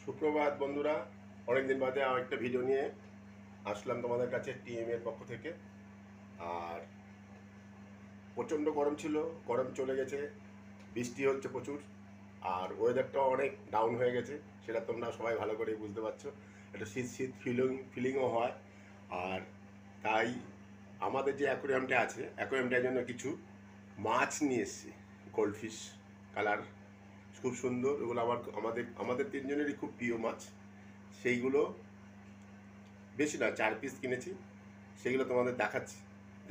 সুপ্রভাত বন্ধুরা, অনেকদিন বাদে আর একটা ভিডিও নিয়ে আসলাম তোমাদের কাছে টিএম এর পক্ষ থেকে। আর প্রচণ্ড গরম ছিল, গরম চলে গেছে, বৃষ্টি হচ্ছে প্রচুর, আর ওয়েদারটাও অনেক ডাউন হয়ে গেছে। সেটা তোমরা সবাই ভালো করেই বুঝতে পারছো। একটা শীত শীত ফিলিংও হয়। আর তাই আমাদের যে অ্যাকোরিয়ামটা আছে, অ্যাকোরিয়ামটার জন্য কিছু মাছ নিয়ে এসেছি। গোল্ডফিশ কালার, খুব সুন্দর। ওগুলো আমাদের তিনজনেরই খুব প্রিয় মাছ। সেইগুলো বেশি না, 4 পিস কিনেছি। সেগুলো তোমাদের দেখাচ্ছি,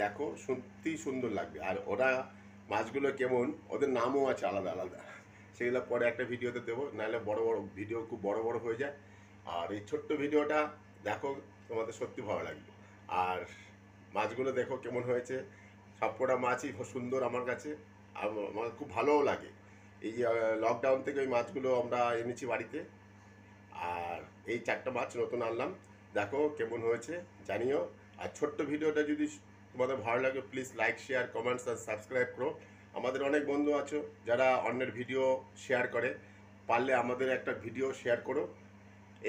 দেখো সত্যি সুন্দর লাগবে। আর ওরা মাছগুলো কেমন, ওদের নামও আছে আলাদা আলাদা। সেগুলো পরে একটা ভিডিওতে দেবো, নাহলে বড় বড় ভিডিও খুব বড় বড় হয়ে যায়। আর এই ছোট্ট ভিডিওটা দেখো, তোমাদের সত্যি ভালো লাগবে। আর মাছগুলো দেখো কেমন হয়েছে। সবকটা মাছই খুব সুন্দর আমার কাছে, আমার খুব ভালোও লাগে। এই যে লকডাউন থেকে ওই মাছগুলো আমরা এনেছি বাড়িতে। আর এই 4টা মাছ নতুন আনলাম, দেখো কেমন হয়েছে জানিও। আর ছোট্ট ভিডিওটা যদি তোমাদের ভালো লাগে, প্লিজ লাইক, শেয়ার, কমেন্টস আর সাবস্ক্রাইব করো। আমাদের অনেক বন্ধু আছো যারা অন্যের ভিডিও শেয়ার করে, পারলে আমাদের একটা ভিডিও শেয়ার করো,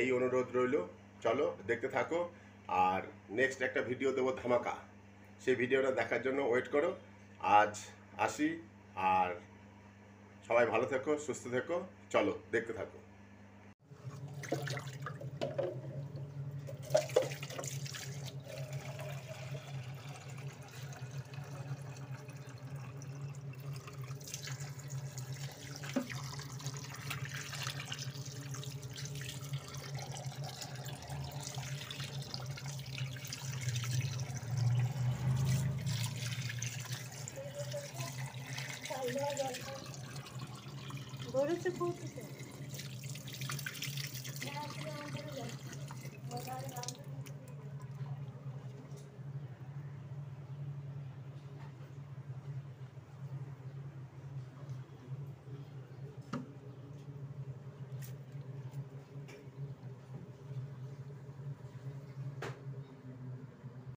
এই অনুরোধ রইল। চলো দেখতে থাকো। আর নেক্সট একটা ভিডিও দেবো ধামাকা, সেই ভিডিওটা দেখার জন্য ওয়েট করো। আজ আসি। আর সবাই ভালো থেকো, সুস্থ থেকো। চলো দেখতে থাকো। ধরেছে পৌঁছেছে।